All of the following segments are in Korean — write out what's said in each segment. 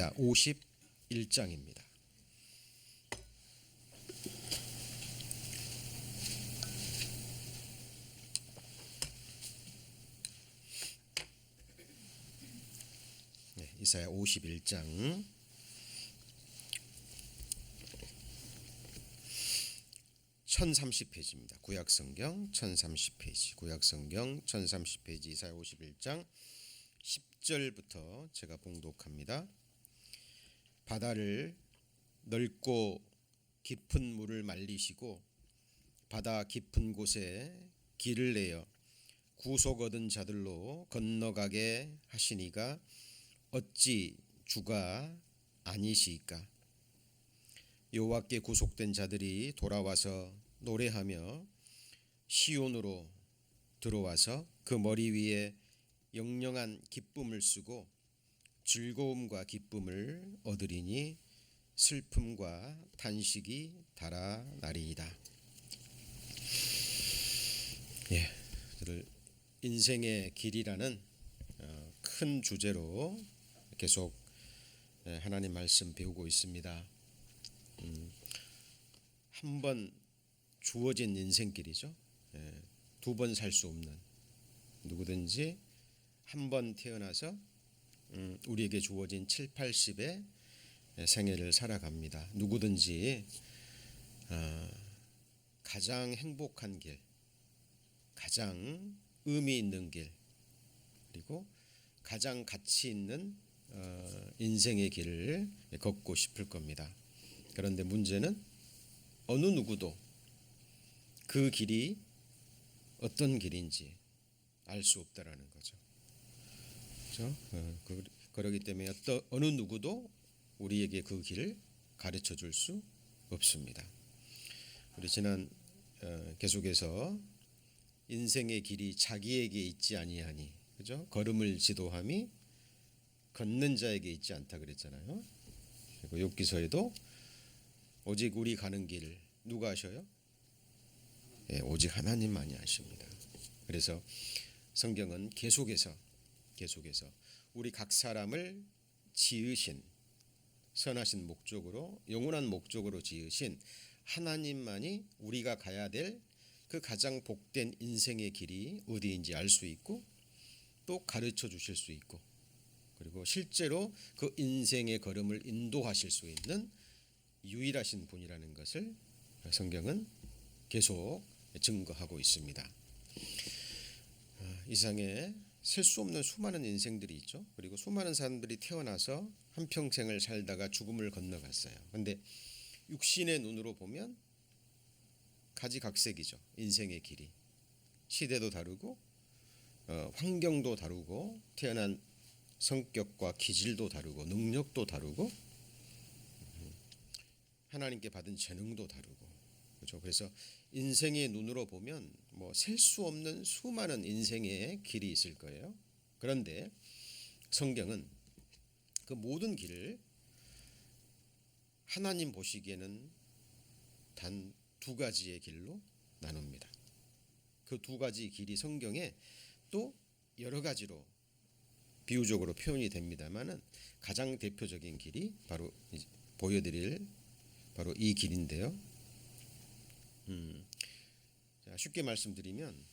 이사야 51장입니다. 이사야 51장 1030페이지입니다. 구약성경 1030페이지, 구약성경 1030페이지 이사야 51장 10절부터 제가 봉독합니다. 바다를 넓고 깊은 물을 말리시고 바다 깊은 곳에 길을 내어 구속 얻은 자들로 건너가게 하시니가 어찌 주가 아니시이까? 여호와께 구속된 자들이 돌아와서 노래하며 시온으로 들어와서 그 머리 위에 영영한 기쁨을 쓰고 즐거움과 기쁨을 얻으리니 슬픔과 탄식이 달아나리이다. 인생의 길이라는 큰 주제로 계속 하나님 말씀 배우고 있습니다. 한 번 주어진 인생길이죠. 두 번 살 수 없는, 누구든지 한 번 태어나서 우리에게 주어진 7, 80의 생애를 살아갑니다. 누구든지 가장 행복한 길, 가장 의미 있는 길, 그리고 가장 가치 있는 인생의 길을 걷고 싶을 겁니다. 그런데 문제는 어느 누구도 그 길이 어떤 길인지 알 수 없다라는 거죠. 그렇죠? 그렇기 때문에 어느 누구도 우리에게 그 길을 가르쳐 줄 수 없습니다. 우리 지난 계속해서 인생의 길이 자기에게 있지 아니하니, 그죠? 걸음을 지도함이 걷는 자에게 있지 않다 그랬잖아요. 그리고 욥기서에도 오직 우리 가는 길을 누가 아셔요? 오직 하나님만이 아십니다. 그래서 성경은 계속해서 우리 각 사람을 지으신, 선하신 목적으로, 영원한 목적으로 지으신 하나님만이 우리가 가야 될 그 가장 복된 인생의 길이 어디인지 알 수 있고, 또 가르쳐 주실 수 있고, 그리고 실제로 그 인생의 걸음을 인도하실 수 있는 유일하신 분이라는 것을 성경은 계속 증거하고 있습니다. 이 세상에 셀 수 없는 수많은 인생들이 있죠. 그리고 수많은 사람들이 태어나서 한평생을 살다가 죽음을 건너갔어요. 그런데 육신의 눈으로 보면 가지각색이죠. 인생의 길이. 시대도 다르고 환경도 다르고 태어난 성격과 기질도 다르고 능력도 다르고 하나님께 받은 재능도 다르고, 그렇죠? 그래서 인생의 눈으로 보면 셀 수 없는 수많은 인생의 길이 있을 거예요. 그런데 성경은 그 모든 길을 하나님 보시기에는 단 두 가지의 길로 나눕니다. 그 두 가지 길이 성경에 또 여러 가지로 비유적으로 표현이 됩니다만은 가장 대표적인 길이 바로 보여드릴 바로 이 길인데요. 쉽게 말씀드리면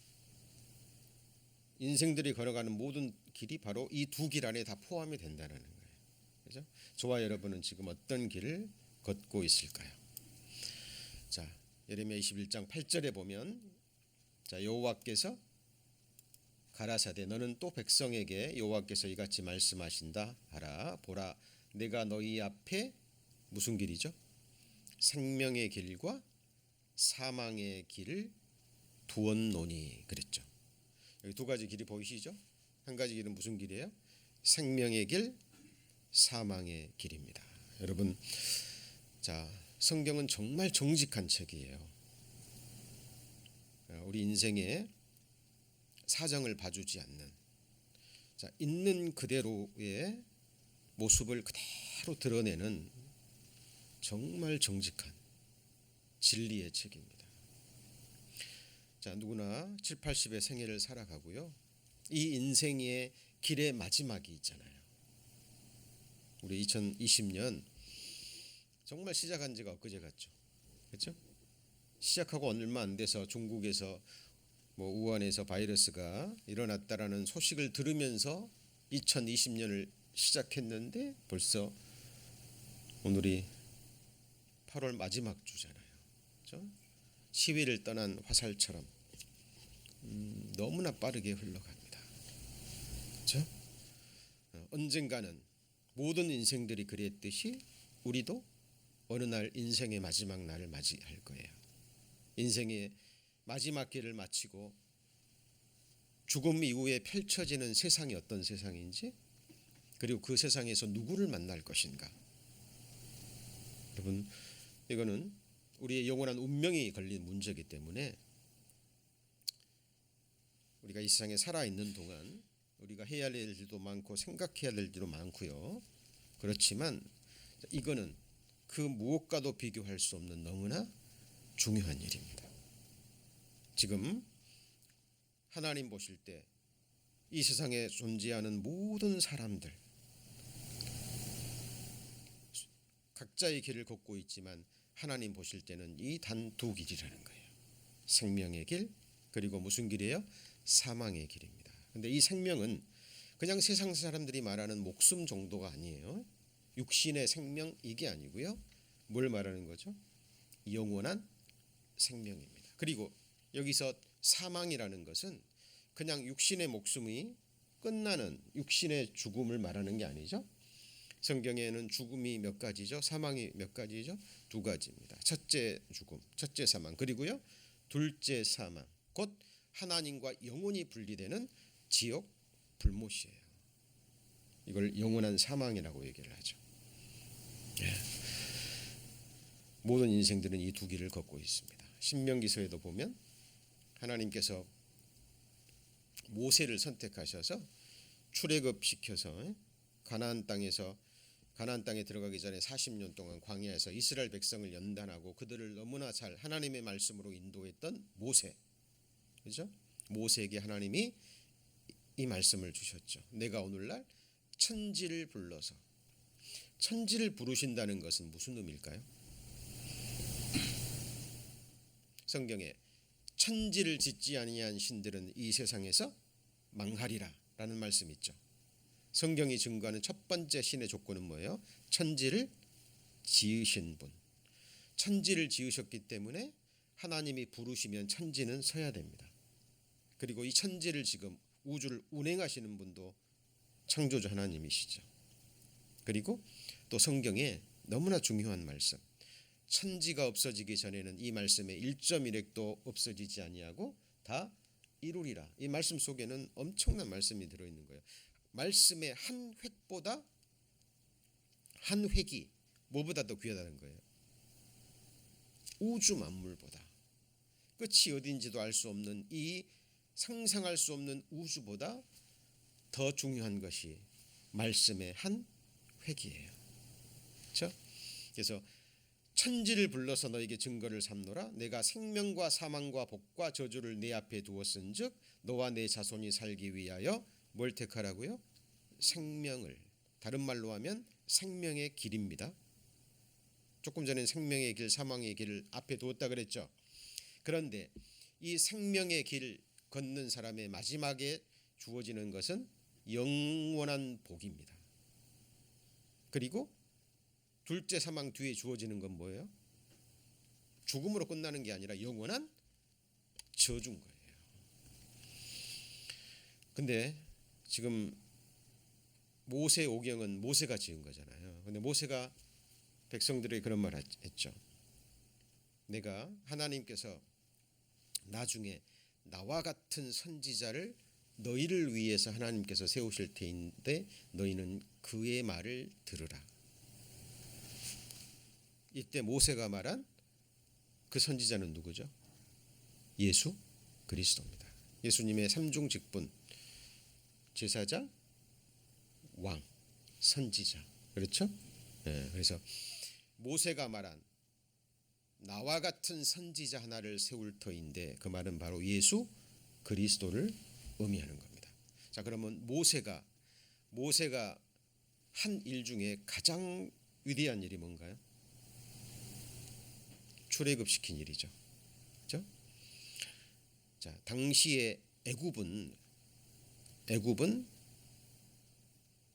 인생들이 걸어가는 모든 길이 바로 이 두 길 안에 다 포함이 된다는 거예요. 그렇죠? 저와 여러분은 지금 어떤 길을 걷고 있을까요? 자, 예레미야 21장 8절에 보면, 자, 여호와께서 가라사대 너는 또 백성에게 여호와께서 이같이 말씀하신다 하라. 보라, 내가 너희 앞에 무슨 길이죠? 생명의 길과 사망의 길을 두었노니 그랬죠. 여기 두 가지 길이 보이시죠? 한 가지 길은 무슨 길이에요? 생명의 길, 사망의 길입니다. 여러분, 자, 성경은 정말 정직한 책이에요. 우리 인생의 사정을 봐주지 않는, 자, 있는 그대로의 모습을 그대로 드러내는 정말 정직한 진리의 책입니다. 자, 누구나 7, 80의 생애를 살아가고요. 이 인생의 길의 마지막이 있잖아요. 우리 2020년 정말 시작한 지가 엊그제 같죠. 그렇죠? 시작하고 얼마 안 돼서 중국에서 우한에서 바이러스가 일어났다라는 소식을 들으면서 2020년을 시작했는데 벌써 오늘이 8월 마지막 주잖아요. 그렇죠? 시위를 떠난 화살처럼 너무나 빠르게 흘러갑니다. 그렇죠? 언젠가는 모든 인생들이 그랬듯이 우리도 어느 날 인생의 마지막 날을 맞이할 거예요. 인생의 마지막 길을 마치고 죽음 이후에 펼쳐지는 세상이 어떤 세상인지, 그리고 그 세상에서 누구를 만날 것인가. 여러분, 이거는 우리의 영원한 운명이 걸린 문제이기 때문에 우리가 이 세상에 살아있는 동안 우리가 해야 할 일도 많고 생각해야 될 일도 많고요. 그렇지만 이거는 그 무엇과도 비교할 수 없는 너무나 중요한 일입니다. 지금 하나님 보실 때 이 세상에 존재하는 모든 사람들 각자의 길을 걷고 있지만 하나님 보실 때는 이 단 두 길이라는 거예요. 생명의 길, 그리고 무슨 길이에요? 사망의 길입니다. 근데 이 생명은 그냥 세상 사람들이 말하는 목숨 정도가 아니에요. 육신의 생명 이게 아니고요. 뭘 말하는 거죠? 영원한 생명입니다. 그리고 여기서 사망이라는 것은 그냥 육신의 목숨이 끝나는 육신의 죽음을 말하는 게 아니죠. 성경에는 죽음이 몇 가지죠? 사망이 몇 가지죠? 두 가지입니다. 첫째 죽음, 첫째 사망, 그리고요 둘째 사망, 곧 하나님과 영원히 분리되는 지옥 불못이에요. 이걸 영원한 사망이라고 얘기를 하죠. 모든 인생들은 이 두 길을 걷고 있습니다. 신명기서에도 보면 하나님께서 모세를 선택하셔서 출애굽시켜서 가나안 땅에 들어가기 전에 40년 동안 광야에서 이스라엘 백성을 연단하고 그들을 너무나 잘 하나님의 말씀으로 인도했던 모세, 그렇죠? 모세에게 하나님이 이 말씀을 주셨죠. 내가 오늘날 천지를 불러서, 천지를 부르신다는 것은 무슨 의미일까요? 성경에 천지를 짓지 아니한 신들은 이 세상에서 망하리라 라는 말씀이 있죠. 성경이 증거하는 첫 번째 신의 조건은 뭐예요? 천지를 지으신 분. 천지를 지으셨기 때문에 하나님이 부르시면 천지는 서야 됩니다. 그리고 이 천지를 지금 우주를 운행하시는 분도 창조주 하나님이시죠. 그리고 또 성경에 너무나 중요한 말씀, 천지가 없어지기 전에는 이 말씀의 1.1획도 없어지지 아니하고 다 이루리라. 이 말씀 속에는 엄청난 말씀이 들어있는 거예요. 말씀의 한 획보다 한 획이 뭐보다 더 귀하다는 거예요? 우주 만물보다. 끝이 어딘지도 알 수 없는 이 상상할 수 없는 우주보다 더 중요한 것이 말씀의 한 획이에요. 그렇죠? 그래서 천지를 불러서 너에게 증거를 삼노라. 내가 생명과 사망과 복과 저주를 내 앞에 두었은즉 너와 내 자손이 살기 위하여 뭘 택하라고요? 생명을. 다른 말로 하면 생명의 길입니다. 조금 전에 생명의 길, 사망의 길을 앞에 두었다 그랬죠. 그런데 이 생명의 길 걷는 사람의 마지막에 주어지는 것은 영원한 복입니다. 그리고 둘째 사망 뒤에 주어지는 건 뭐예요? 죽음으로 끝나는 게 아니라 영원한 저주인 거예요. 근데 지금 모세 오경은 모세가 지은 거잖아요. 근데 모세가 백성들에게 그런 말 했죠. 내가 하나님께서 나중에 나와 같은 선지자를 너희를 위해서 하나님께서 세우실 테인데 너희는 그의 말을 들으라. 이때 모세가 말한 그 선지자는 누구죠? 예수 그리스도입니다. 예수님의 삼중 직분, 제사장, 왕, 선지자. 그렇죠? 네, 그래서 모세가 말한 나와 같은 선지자 하나를 세울 터인데 그 말은 바로 예수 그리스도를 의미하는 겁니다. 자, 그러면 모세가 한 일 중에 가장 위대한 일이 뭔가요? 출애굽시킨 일이죠. 그렇죠? 자, 당시에 애굽은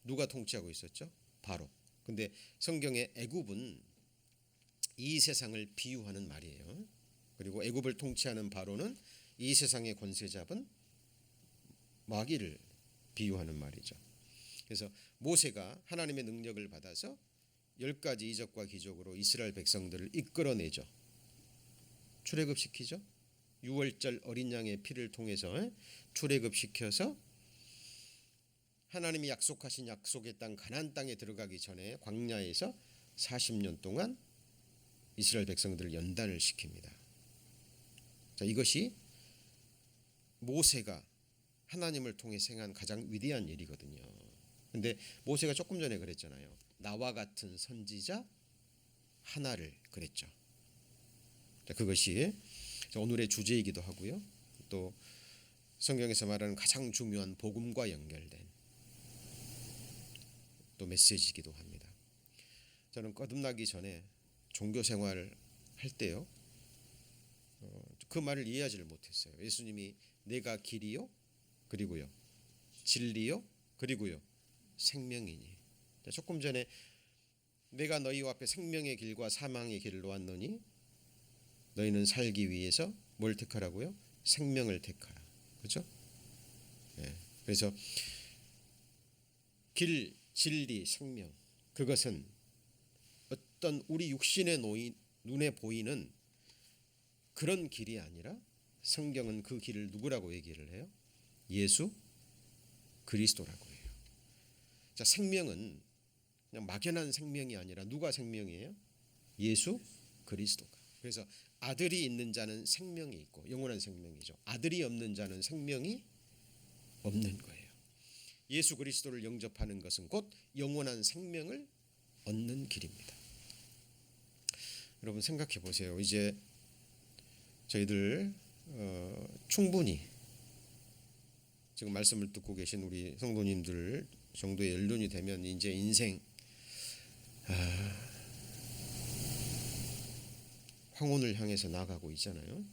누가 통치하고 있었죠? 바로. 근데 성경의 애굽은 이 세상을 비유하는 말이에요. 그리고 애굽을 통치하는 바로는 이 세상의 권세 잡은 마귀를 비유하는 말이죠. 그래서 모세가 하나님의 능력을 받아서 10가지 이적과 기적으로 이스라엘 백성들을 이끌어내죠. 출애굽시키죠. 6월절 어린 양의 피를 통해서 출애굽시켜서 하나님이 약속하신 약속의 땅 가나안 땅에 들어가기 전에 광야에서 40년 동안 이스라엘 백성들을 연단을 시킵니다. 자, 이것이 모세가 하나님을 통해 행한 가장 위대한 일이거든요. 근데 모세가 조금 전에 그랬잖아요. 나와 같은 선지자 하나를 그랬죠. 자, 그것이 오늘의 주제이기도 하고요. 또 성경에서 말하는 가장 중요한 복음과 연결된 또 메시지이기도 합니다. 저는 거듭나기 전에 종교 생활을 할 때요, 그 말을 이해하지를 못했어요. 예수님이 내가 길이요, 그리고요 진리요, 그리고요 생명이니. 조금 전에 내가 너희 앞에 생명의 길과 사망의 길을 놓았노니 너희는 살기 위해서 뭘 택하라고요? 생명을 택하라. 그렇죠? 네. 그래서 길, 진리, 생명, 그것은 어떤 우리 육신의 눈에 보이는 그런 길이 아니라 성경은 그 길을 누구라고 얘기를 해요? 예수 그리스도라고 해요. 자, 생명은 그냥 막연한 생명이 아니라 누가 생명이에요? 예수 그리스도가. 그래서 아들이 있는 자는 생명이 있고 영원한 생명이죠. 아들이 없는 자는 생명이 없는 거예요. 예수 그리스도를 영접하는 것은 곧 영원한 생명을 얻는 길입니다. 여러분 생각해 보세요. 이제 저희들 충분히 지금 말씀을 듣고 계신 우리 성도님들 정도의 연륜이 되면 이제 인생 황혼을 향해서 나가고 있잖아요.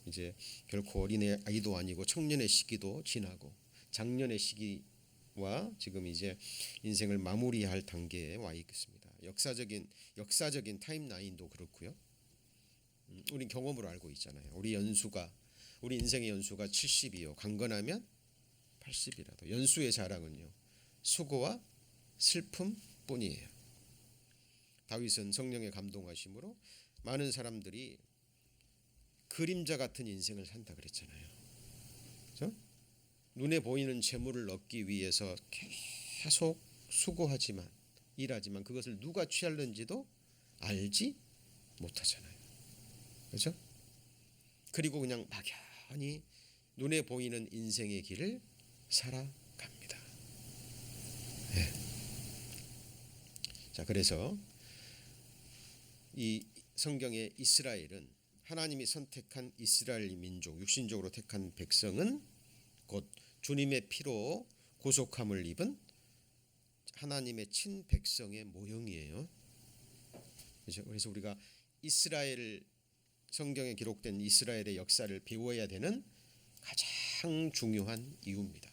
이제 결코 어린애 아이도 아니고 청년의 시기도 지나고 장년의 시기와 지금 이제 인생을 마무리할 단계에 와 있습니다. 역사적인 타임라인도 그렇고요. 우린 경험으로 알고 있잖아요. 우리 인생의 연수가 70이요. 강건하면 80이라도. 연수의 자랑은요, 수고와 슬픔뿐이에요. 다윗은 성령의 감동하심으로 많은 사람들이 그림자 같은 인생을 산다 그랬잖아요. 그렇죠? 눈에 보이는 재물을 얻기 위해서 계속 수고하지만 일하지만 그것을 누가 취하는지도 알지 못하잖아요. 그렇죠? 그리고 그냥 막연히 눈에 보이는 인생의 길을 살아갑니다. 네. 자, 그래서 이 성경의 이스라엘은 하나님이 선택한 이스라엘 민족, 육신적으로 택한 백성은 곧 주님의 피로 구속함을 입은 하나님의 친백성의 모형이에요. 그래서 우리가 성경에 기록된 이스라엘의 역사를 배워야 되는 가장 중요한 이유입니다.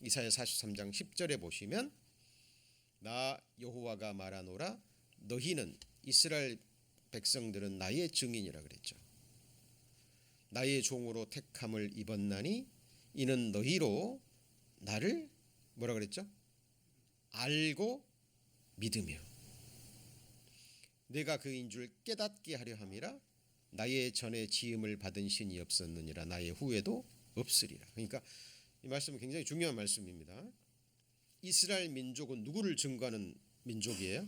이사야 43장 10절에 보시면 나 여호와가 말하노라 너희는 이스라엘 백성들은 나의 증인이라 그랬죠. 나의 종으로 택함을 입었나니 이는 너희로 나를 뭐라 그랬죠? 알고 믿으며 내가 그인 줄 깨닫게 하려 함이라. 나의 전에 지음을 받은 신이 없었느니라 나의 후에도 없으리라. 그러니까 이 말씀은 굉장히 중요한 말씀입니다. 이스라엘 민족은 누구를 증거하는 민족이에요?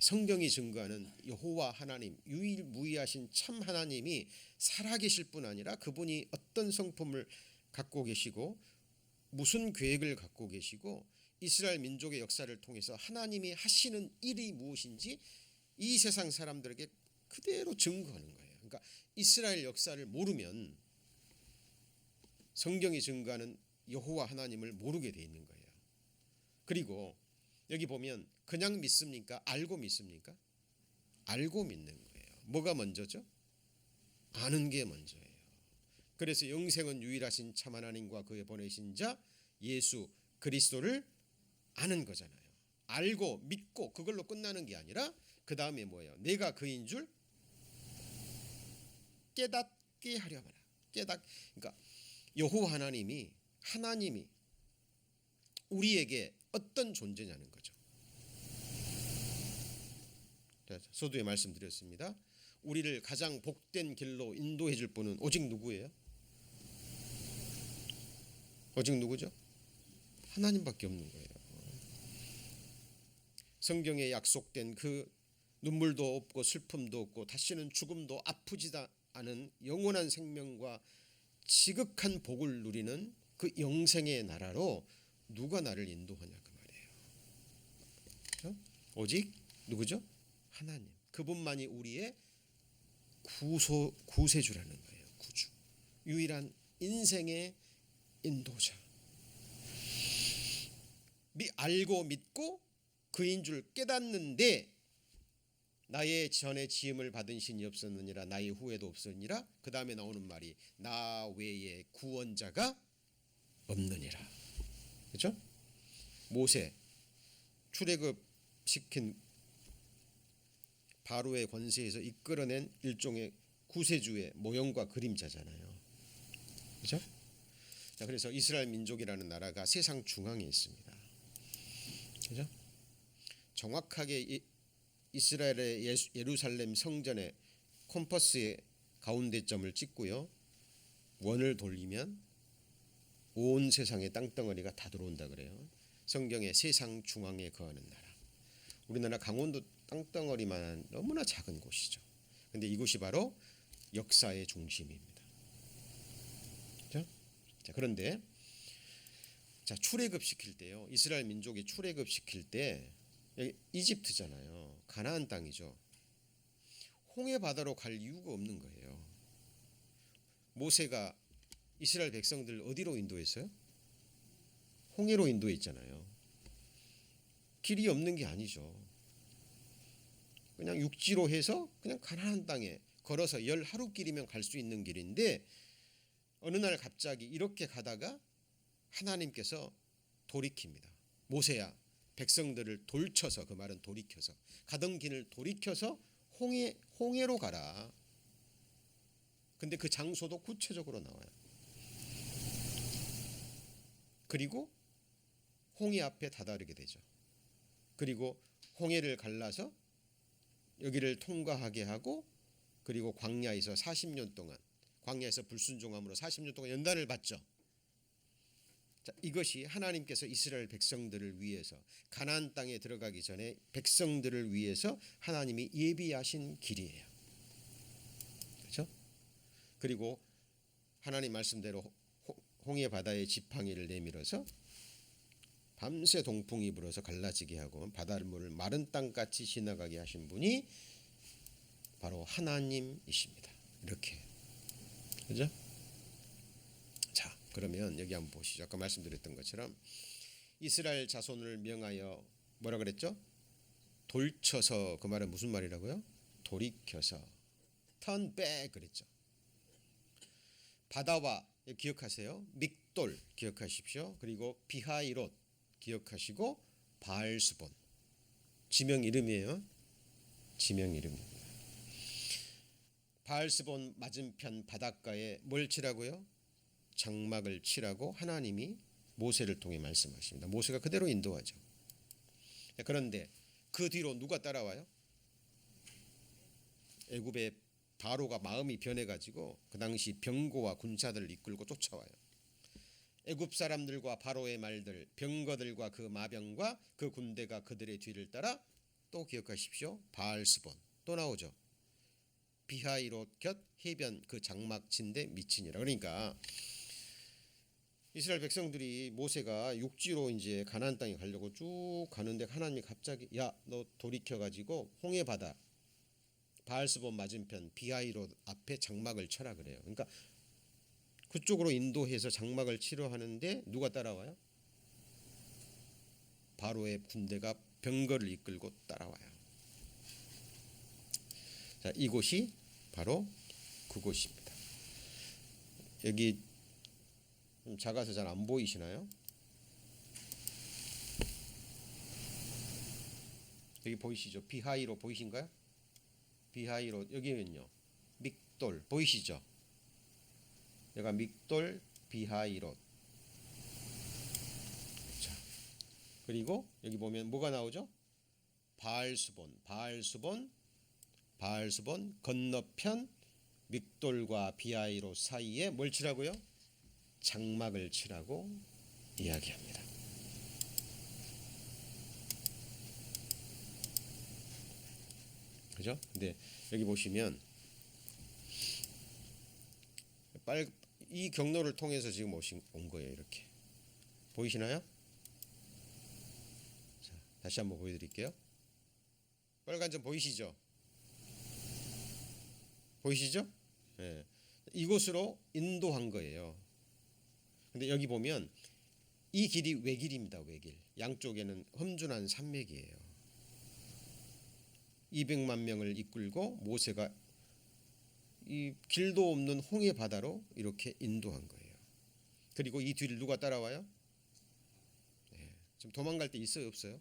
성경이 증거하는 여호와 하나님, 유일무이하신 참 하나님이 살아계실 뿐 아니라 그분이 어떤 성품을 갖고 계시고 무슨 계획을 갖고 계시고 이스라엘 민족의 역사를 통해서 하나님이 하시는 일이 무엇인지 이 세상 사람들에게 그대로 증거하는 거예요. 그러니까 이스라엘 역사를 모르면 성경이 증거하는 여호와 하나님을 모르게 돼 있는 거예요. 그리고 여기 보면 그냥 믿습니까? 알고 믿습니까? 알고 믿는 거예요. 뭐가 먼저죠? 아는 게 먼저예요. 그래서 영생은 유일하신 참 하나님과 그의 보내신 자 예수 그리스도를 아는 거잖아요. 알고 믿고 그걸로 끝나는 게 아니라 그 다음에 뭐예요? 내가 그인 줄 깨닫게 하려면 그러니까 여호와 하나님이 우리에게 어떤 존재냐는 거죠. 서두에 말씀드렸습니다. 우리를 가장 복된 길로 인도해 줄 분은 오직 누구예요? 오직 누구죠? 하나님밖에 없는 거예요. 성경에 약속된 그 눈물도 없고 슬픔도 없고 다시는 죽음도 아프지도 않은 영원한 생명과 지극한 복을 누리는 그 영생의 나라로 누가 나를 인도하냐 그 말이에요. 그렇죠? 오직 누구죠? 하나님. 그분만이 우리의 구세주라는 거예요. 구주. 유일한 인생의 인도자. 알고 믿고 그인 줄 깨닫는데 나의 전에 지음을 받은 신이 없었느니라 나의 후에도 없었느니라. 그 다음에 나오는 말이 나 외에 구원자가 없느니라. 그렇죠? 모세 출애굽시킨 바로의 권세에서 이끌어낸 일종의 구세주의 모형과 그림자잖아요. 그렇죠? 자, 그래서 이스라엘 민족이라는 나라가 세상 중앙에 있습니다. 그렇죠? 정확하게 이스라엘의 예루살렘 성전의 컴퍼스의 가운데점을 찍고요. 원을 돌리면 온 세상의 땅덩어리가 다 들어온다 그래요. 성경의 세상 중앙에 거하는 나라. 우리나라 강원도 땅덩어리만 너무나 작은 곳이죠. 근데 이곳이 바로 역사의 중심입니다. 그렇죠? 자, 그런데 출애굽 시킬 때요. 이스라엘 민족이 출애굽 시킬 때 여기 이집트잖아요. 가나안 땅이죠. 홍해 바다로 갈 이유가 없는 거예요. 모세가 이스라엘 백성들 어디로 인도했어요? 홍해로 인도했잖아요. 길이 없는 게 아니죠. 그냥 육지로 해서 그냥 가나안 땅에 걸어서 10하루길이면 갈 수 있는 길인데 어느 날 갑자기 이렇게 가다가 하나님께서 돌이킵니다. 모세야 백성들을 돌쳐서, 그 말은 돌이켜서, 가던 길을 돌이켜서 홍해로 가라. 근데 그 장소도 구체적으로 나와요. 그리고 홍해 앞에 다다르게 되죠. 그리고 홍해를 갈라서 여기를 통과하게 하고 그리고 광야에서 40년 동안 광야에서 불순종함으로 40년 동안 연단을 받죠. 자, 이것이 하나님께서 이스라엘 백성들을 위해서 가나안 땅에 들어가기 전에 백성들을 위해서 하나님이 예비하신 길이에요. 그렇죠? 그리고 하나님 말씀대로 홍해 바다의 지팡이를 내밀어서 밤새 동풍이 불어서 갈라지게 하고 바닷물을 마른 땅같이 지나가게 하신 분이 바로 하나님이십니다. 이렇게. 그죠? 자, 그러면 여기 한번 보시죠. 아까 말씀드렸던 것처럼 이스라엘 자손을 명하여 뭐라 그랬죠? 돌쳐서, 그 말은 무슨 말이라고요? 돌이켜서, turn back 그랬죠. 바다와 기억하세요. 믹돌 기억하십시오. 그리고 비하이롯 기억하시고 바알스본 지명 이름이에요. 지명 이름입니다. 바알스본 맞은편 바닷가에 뭘 치라고요? 장막을 치라고 하나님이 모세를 통해 말씀하십니다. 모세가 그대로 인도하죠. 그런데 그 뒤로 누가 따라와요? 애굽의 바로가 마음이 변해가지고 그 당시 병거와 군사들을 이끌고 쫓아와요. 애굽 사람들과 바로의 말들, 병거들과 그 마병과 그 군대가 그들의 뒤를 따라 또 기억하십시오. 바알스본 또 나오죠. 비하이롯 곁 해변 그 장막 친데 미치니라. 그러니까 이스라엘 백성들이 모세가 육지로 이제 가나안 땅에 가려고 쭉 가는데 하나님이 갑자기 야, 너 돌이켜 가지고 홍해 바다 바알스본 맞은편 비하이롯 앞에 장막을 쳐라 그래요. 그러니까 그쪽으로 인도해서 장막을 치러 하는데 누가 따라와요? 바로의 군대가 병거를 이끌고 따라와요. 자, 이곳이 바로 그곳입니다. 여기 좀 작아서 잘 안 보이시나요? 여기 보이시죠? 비하이로 보이신가요? 비하이로 여기는요. 믹돌 보이시죠? 여기가 믹돌 비하이롯. 자, 그리고 여기 보면 뭐가 나오죠? 바알수본, 바알수본, 바알수본 건너편 믹돌과 비하이롯 사이에 뭘 칠하고요? 장막을 칠하고 이야기합니다. 그죠? 근데 여기 보시면 이 경로를 통해서 지금 온 거예요. 이렇게 보이시나요? 자, 다시 한번 보여드릴게요. 빨간 점 보이시죠? 보이시죠? 네. 이곳으로 인도한 거예요. 근데 여기 보면 이 길이 외길입니다. 외길. 양쪽에는 험준한 산맥이에요. 200만 명을 이끌고 모세가 이 길도 없는 홍해 바다로 이렇게 인도한 거예요. 그리고 이 뒤를 누가 따라와요? 네. 지금 도망갈 데 있어요, 없어요?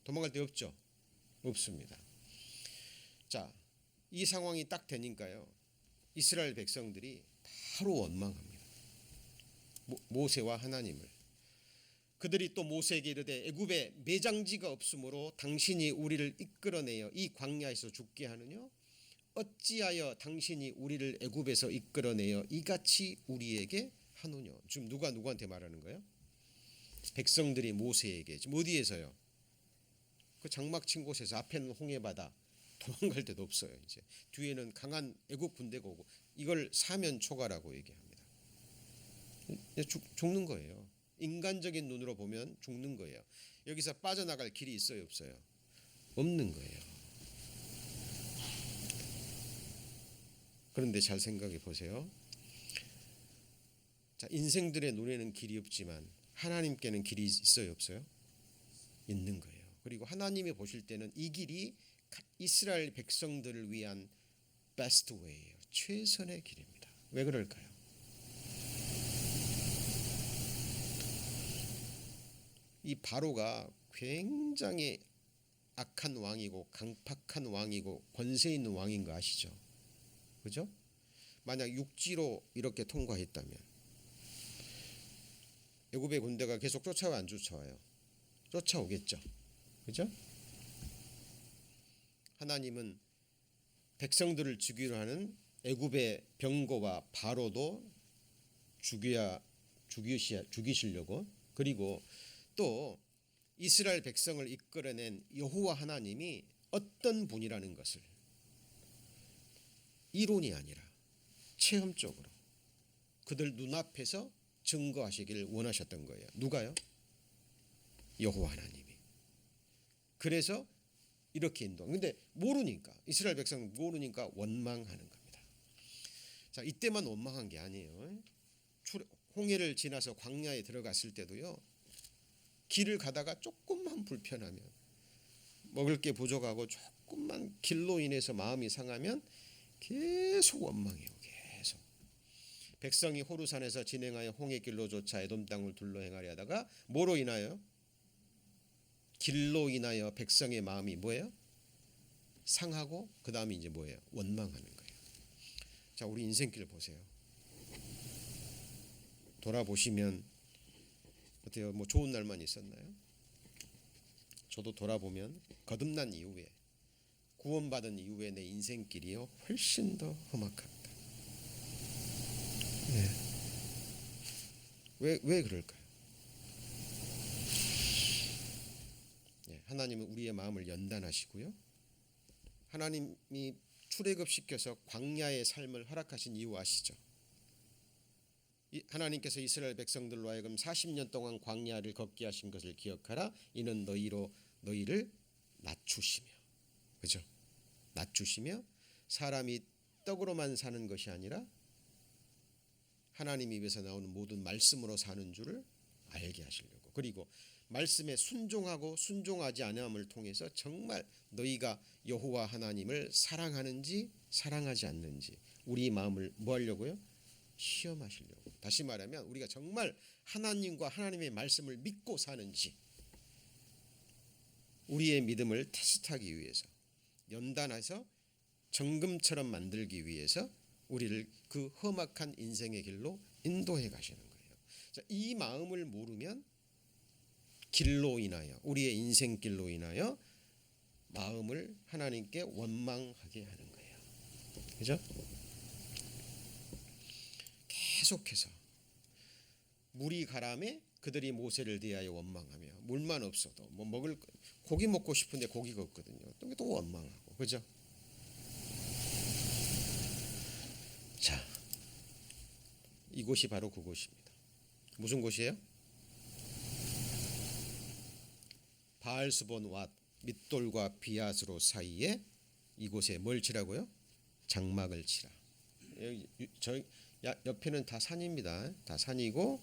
도망갈 데 없죠? 없습니다. 자, 이 상황이 딱 되니까요. 이스라엘 백성들이 바로 원망합니다. 모세와 하나님을. 그들이 또 모세에게 이르되 애굽에 매장지가 없으므로 당신이 우리를 이끌어내어 이 광야에서 죽게 하느냐? 어찌하여 당신이 우리를 애굽에서 이끌어내어 이같이 우리에게 하느냐? 지금 누가 누구한테 말하는 거예요? 백성들이 모세에게. 지금 어디에서요? 그 장막 친 곳에서. 앞에는 홍해바다. 도망갈 데도 없어요. 이제 뒤에는 강한 애굽 군대가 오고 이걸 사면초가라고 얘기합니다. 죽는 거예요. 인간적인 눈으로 보면 죽는 거예요. 여기서 빠져나갈 길이 있어요, 없어요? 없는 거예요. 그런데 잘 생각해 보세요. 자, 인생들의 눈에는 길이 없지만 하나님께는 길이 있어요, 없어요? 있는 거예요. 그리고 하나님이 보실 때는 이 길이 이스라엘 백성들을 위한 베스트 웨이예요. 최선의 길입니다. 왜 그럴까요? 이 바로가 굉장히 악한 왕이고 강팍한 왕이고 권세 있는 왕인 거 아시죠? 그죠? 만약 육지로 이렇게 통과했다면 애굽의 군대가 계속 쫓아와요, 안 쫓아와요? 쫓아오겠죠. 그죠? 하나님은 백성들을 죽이려 하는 애굽의 병거와 바로도 죽이시려고, 그리고 또 이스라엘 백성을 이끌어낸 여호와 하나님이 어떤 분이라는 것을 이론이 아니라 체험적으로 그들 눈앞에서 증거하시기를 원하셨던 거예요. 누가요? 여호와 하나님이. 그래서 이렇게 인도한. 근데 모르니까, 이스라엘 백성은 모르니까 원망하는 겁니다. 자, 이때만 원망한 게 아니에요. 홍해를 지나서 광야에 들어갔을 때도요. 길을 가다가 조금만 불편하면, 먹을 게 부족하고 조금만 길로 인해서 마음이 상하면 계속 원망해요. 계속. 백성이 호르산에서 진행하여 홍해길로 조차 에돔 땅을 둘러 행하려 하다가 뭐로 인하여? 길로 인하여 백성의 마음이 뭐예요? 상하고 그 다음에 이제 뭐예요? 원망하는 거예요. 자, 우리 인생길 보세요. 돌아보시면 어때요? 뭐 좋은 날만 있었나요? 저도 돌아보면 거듭난 이후에, 구원받은 이후에 내 인생길이요 훨씬 더 험악합니다. 네. 왜 그럴까요? 네, 하나님은 우리의 마음을 연단하시고요. 하나님이 출애굽시켜서 광야의 삶을 허락하신 이유 아시죠? 하나님께서 이스라엘 백성들로 하여금 40년 동안 광야를 걷게 하신 것을 기억하라. 이는 너희를 낮추시며, 그죠? 낮추시며 사람이 떡으로만 사는 것이 아니라 하나님 입에서 나오는 모든 말씀으로 사는 줄을 알게 하시려고. 그리고 말씀에 순종하고 순종하지 않음을 통해서 정말 너희가 여호와 하나님을 사랑하는지 사랑하지 않는지 우리 마음을 뭐 하려고요? 시험하시려고. 다시 말하면 우리가 정말 하나님과 하나님의 말씀을 믿고 사는지 우리의 믿음을 테스트하기 위해서 연단해서 정금처럼 만들기 위해서 우리를 그 험악한 인생의 길로 인도해 가시는 거예요. 자, 이 마음을 모르면 길로 인하여 우리의 인생길로 인하여 마음을 하나님께 원망하게 하는 거예요. 그죠? 계속해서 물이 가라매 그들이 모세를 대하여 원망하며 물만 없어도 뭐 먹을 고기 먹고 싶은데 고기가 없거든요. 또 원망하고 그죠? 자, 이곳이 바로 그곳입니다. 무슨 곳이에요? 바알수본 왓 밑돌과 비앗으로 사이에 이곳에 뭘 치라고요? 장막을 치라. 여기 저 옆에는 다 산입니다. 다 산이고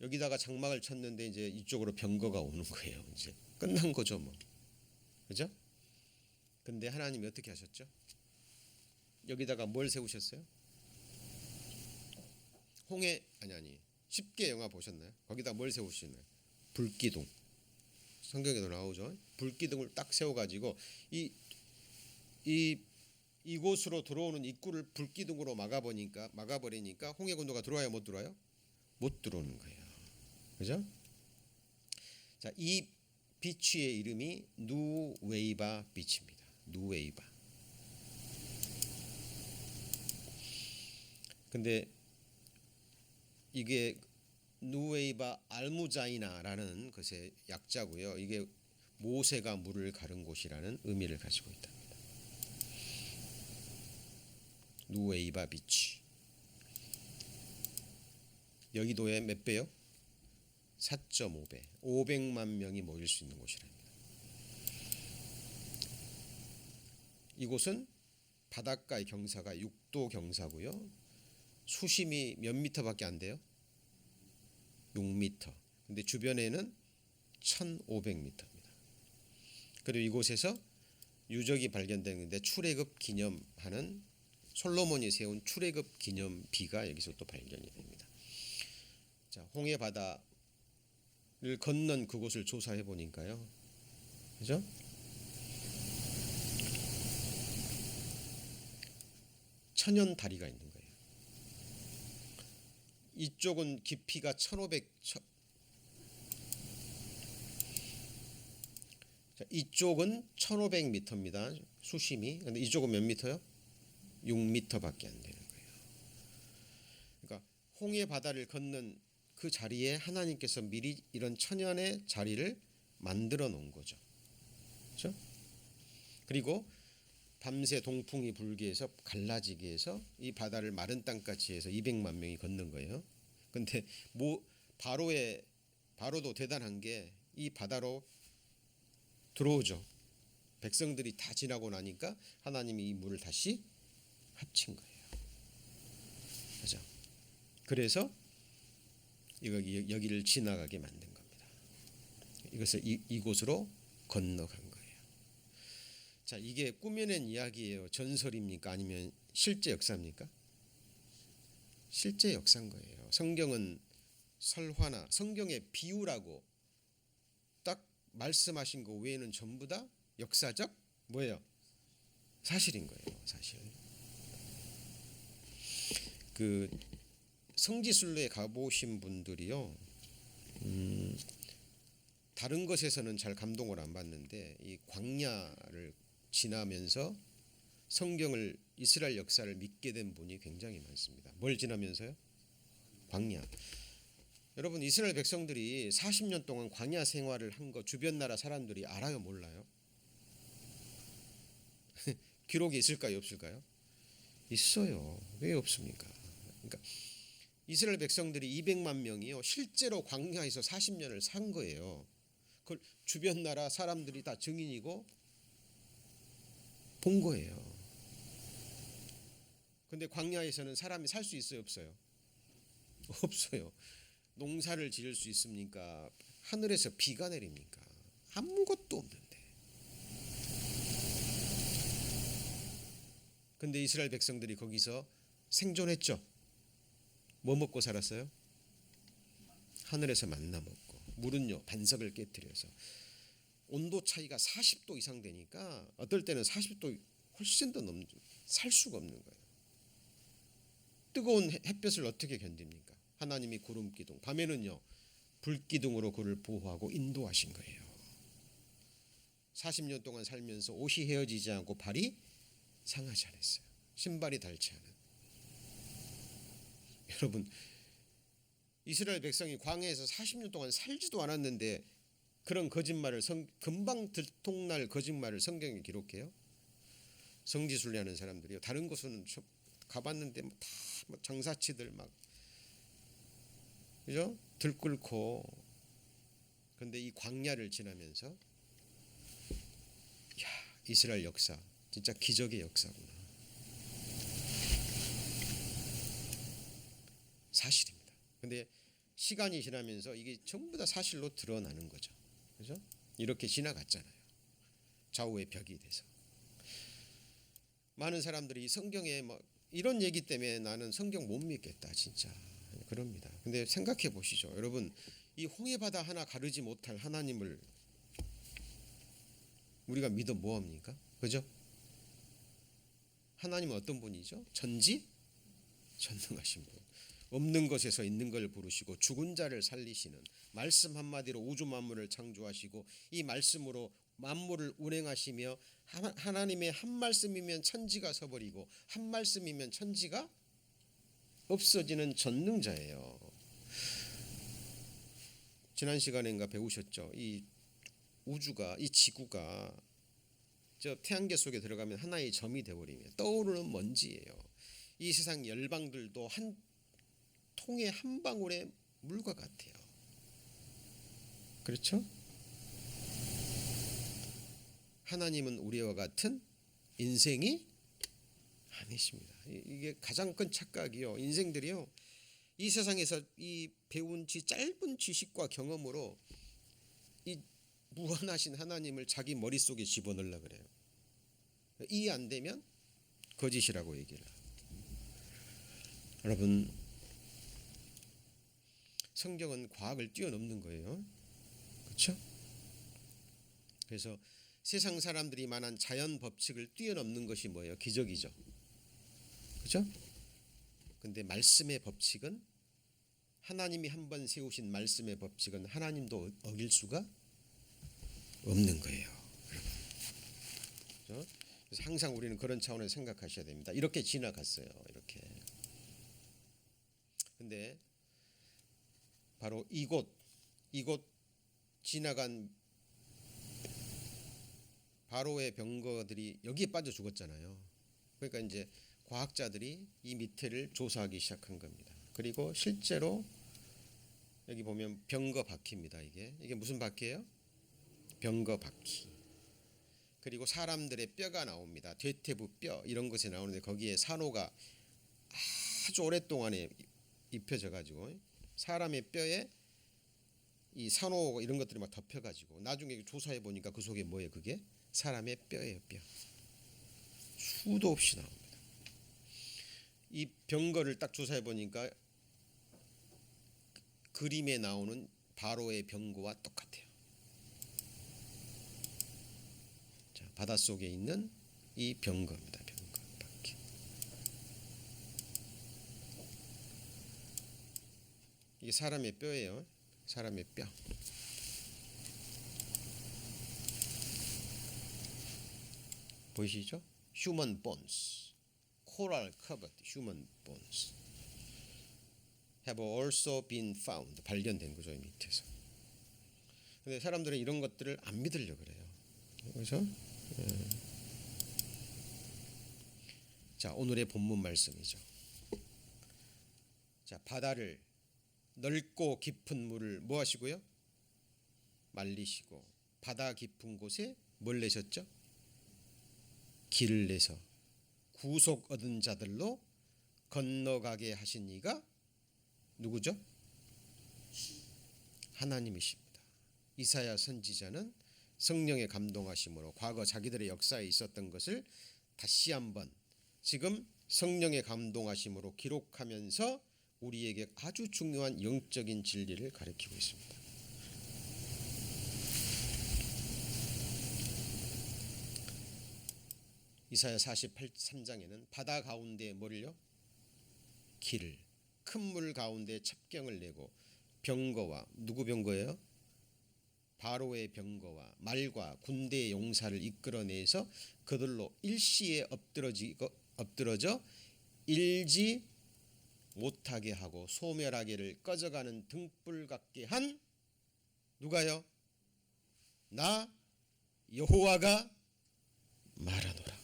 여기다가 장막을 쳤는데 이제 이쪽으로 병거가 오는 거예요. 이제 끝난 거죠, 뭐. 그죠? 근데 하나님이 어떻게 하셨죠? 여기다가 뭘 세우셨어요? 아니 10개 영화 보셨나요? 거기다 뭘 세우시나요? 불기둥. 성경에도 나오죠. 불기둥을 딱 세워가지고 이곳으로 들어오는 입구를 불기둥으로 막아버리니까 홍해군도가 들어와요, 못 들어와요? 못 들어오는 거예요. 그죠? 자, 이 비치의 이름이 누웨이바 비치입니다. 누웨이바. 근데 이게 누웨이바 알무자이나라는 것의 약자고요. 이게 모세가 물을 가른 곳이라는 의미를 가지고 있답니다. 누웨이바 비치. 여의도의 몇 배요? 4.5배. 500만 명이 모일 수 있는 곳이랍니다. 이곳은 바닷가의 경사가 6도 경사고요. 수심이 몇 미터밖에 안 돼요? 6미터. 근데 주변에는 1,500미터입니다. 그리고 이곳에서 유적이 발견되는데 출애굽 기념하는 솔로몬이 세운 출애굽 기념비가 여기서 또 발견이 됩니다. 자, 홍해 바다를 건넌 그곳을 조사해 보니까요. 그죠? 천연 다리가 있는 거예요. 이쪽은 깊이가 1,500 자, 이쪽은 1,500m입니다. 수심이. 근데 이쪽은 몇 미터요? 6m밖에 안 되는 거예요. 그러니까 홍해 바다를 건넌 그 자리에 하나님께서 미리 이런 천연의 자리를 만들어 놓은 거죠. 그렇죠? 그리고 밤새 동풍이 불게 해서 갈라지게 해서 이 바다를 마른 땅같이 해서 200만 명이 걷는 거예요. 근데 바로도 대단한 게 이 바다로 들어오죠. 백성들이 다 지나고 나니까 하나님이 이 물을 다시 합친 거예요. 그죠? 그래서 여기를 지나가게 만든 겁니다. 이것을 이곳으로 건너간 거예요. 자, 이게 꾸며낸 이야기예요. 전설입니까? 아니면 실제 역사입니까? 실제 역사인 거예요. 성경은 설화나 성경의 비유라고 딱 말씀하신 거 외에는 전부 다 역사적 뭐예요? 사실인 거예요. 사실. 그 성지순례에 가보신 분들이요. 다른 것에서는 잘 감동을 안 받는데 이 광야를 지나면서 성경을 이스라엘 역사를 믿게 된 분이 굉장히 많습니다. 뭘 지나면서요? 광야. 여러분 이스라엘 백성들이 40년 동안 광야 생활을 한 거 주변 나라 사람들이 알아요, 몰라요? 기록이 있을까요, 없을까요? 있어요. 왜 없습니까? 그러니까 이스라엘 백성들이 200만 명이요 실제로 광야에서 40년을 산 거예요. 그걸 주변 나라 사람들이 다 증인이고 본 거예요. 근데 광야에서는 사람이 살 수 있어요, 없어요? 없어요. 농사를 지을 수 있습니까? 하늘에서 비가 내립니까? 아무것도 없는데. 근데 이스라엘 백성들이 거기서 생존했죠. 뭐 먹고 살았어요? 하늘에서 만나 먹고, 물은요 반석을 깨뜨려서 온도 차이가 40도 이상 되니까 어떨 때는 40도 훨씬 더 살 수가 없는 거예요. 뜨거운 햇볕을 어떻게 견딥니까? 하나님이 구름 기둥, 밤에는요 불 기둥으로 그를 보호하고 인도하신 거예요. 40년 동안 살면서 옷이 헤어지지 않고 발이 상하지 않았어요. 신발이 닳지 않은. 여러분, 이스라엘 백성이 광야에서 40년 동안 살지도 않았는데 그런 거짓말을 금방 들통날 거짓말을 성경에 기록해요. 성지순례하는 사람들이요. 다른 곳은 가봤는데 다 장사치들 막 그죠? 들끓고. 그런데 이 광야를 지나면서 야, 이스라엘 역사 진짜 기적의 역사구나. 사실입니다. 근데 시간이 지나면서 이게 전부 다 사실로 드러나는 거죠. 그죠? 이렇게 지나갔잖아요. 좌우의 벽이 돼서. 많은 사람들이 성경에 뭐 이런 얘기 때문에 나는 성경 못 믿겠다 진짜 그럽니다. 근데 생각해 보시죠. 여러분, 이 홍해바다 하나 가르지 못할 하나님을 우리가 믿어 뭐합니까? 그죠? 하나님은 어떤 분이죠? 전능하신 분. 없는 것에서 있는 걸 부르시고 죽은 자를 살리시는, 말씀 한마디로 우주 만물을 창조하시고 이 말씀으로 만물을 운행하시며, 하나님의 한 말씀이면 천지가 서버리고 한 말씀이면 천지가 없어지는 전능자예요. 지난 시간인가 배우셨죠? 이 우주가, 이 지구가 저 태양계 속에 들어가면 하나의 점이 되어버리면 떠오르는 먼지예요. 이 세상 열방들도 한 통의 한 방울의 물과 같아요. 그렇죠? 하나님은 우리와 같은 인생이 아니십니다. 이게 가장 큰 착각이요. 인생들이요, 이 세상에서 이 배운 짧은 지식과 경험으로 이 무한하신 하나님을 자기 머릿속에 집어넣으려고 그래요. 이해 안 되면 거짓이라고 얘기를 해요. 여러분, 성경은 과학을 뛰어넘는 거예요. 그렇죠? 그래서 세상 사람들이 말한 자연 법칙을 뛰어넘는 것이 뭐예요? 기적이죠. 그렇죠? 근데 말씀의 법칙은, 하나님이 한번 세우신 말씀의 법칙은 하나님도 어길 수가 없는 거예요. 그렇죠? 그래서 항상 우리는 그런 차원에서 생각하셔야 됩니다. 이렇게 지나갔어요. 이렇게. 근데 바로 이곳 지나간 바로의 병거들이 여기에 빠져 죽었잖아요. 그러니까 이제 과학자들이 이 밑에를 조사하기 시작한 겁니다. 그리고 실제로 여기 보면 병거 바퀴입니다. 이게 무슨 바퀴예요? 병거 바퀴. 그리고 사람들의 뼈가 나옵니다. 대퇴부 뼈 이런 것이 나오는데 거기에 산호가 아주 오랫동안에 입혀져 가지고 사람의 뼈에 이 산호 이런 것들이 막 덮여 가지고 나중에 조사해 보니까 그 속에 뭐예요? 그게 사람의 뼈예요. 뼈. 수도 없이 나옵니다. 이 병거를 딱 조사해 보니까 그림에 나오는 바로의 병거와 똑같아요. 자, 바닷속에 있는 이 병거입니다. 병거 바퀴. 이게 사람의 뼈예요. 사람의 뼈. 보이시죠? Human bones, coral covered human bones have also been found. 발견된 거죠, 이 밑에서. 근데 사람들은 이런 것들을 안 믿으려고 그래요. 그래서 자, 오늘의 본문 말씀이죠. 자, 바다를, 넓고 깊은 물을 뭐 하시고요? 말리시고 바다 깊은 곳에 뭘 내셨죠? 길을 내서 구속 얻은 자들로 건너가게 하신 이가 누구죠? 하나님이십니다. 이사야 선지자는 성령의 감동하심으로 과거 자기들의 역사에 있었던 것을 다시 한번 지금 성령의 감동하심으로 기록하면서 우리에게 아주 중요한 영적인 진리를 가르치고 있습니다. 이사야 43장에는 바다 가운데 뭐를요? 길을, 큰 물 가운데 첩경을 내고 병거와, 누구 병거예요? 바로의 병거와 말과 군대의 용사를 이끌어내서 그들로 일시에 엎드러져 일지 못하게 하고 소멸하기를 꺼져가는 등불 같게 한 누가요? 나 여호와가 말하노라.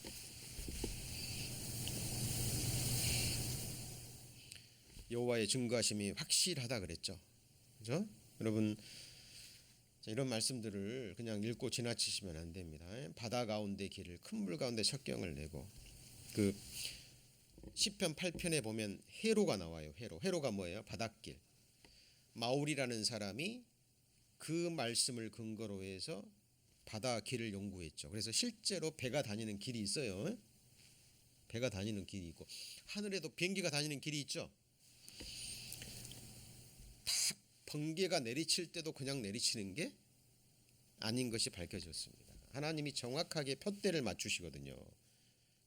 여호와의 증거하심이 확실하다 그랬죠. 그죠? 여러분, 이런 말씀들을 그냥 읽고 지나치시면 안 됩니다. 바다 가운데 길을, 큰 물 가운데 첩경을 내고, 그 시편 8편에 보면 회로가 나와요. 회로가 뭐예요? 바닷길. 마울이라는 사람이 그 말씀을 근거로 해서 바다 길을 연구했죠. 그래서 실제로 배가 다니는 길이 있어요. 배가 다니는 길이 있고 하늘에도 비행기가 다니는 길이 있죠. 다 번개가 내리칠 때도 그냥 내리치는 게 아닌 것이 밝혀졌습니다. 하나님이 정확하게 푯대를 맞추시거든요.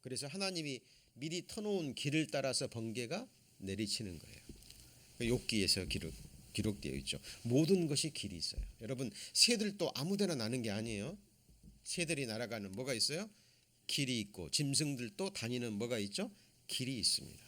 그래서 하나님이 미리 터놓은 길을 따라서 번개가 내리치는 거예요. 욥기에서 기록되어 있죠. 모든 것이 길이 있어요. 여러분, 새들도 아무데나 나는 게 아니에요. 새들이 날아가는 뭐가 있어요? 길이 있고 짐승들도 다니는 뭐가 있죠? 길이 있습니다.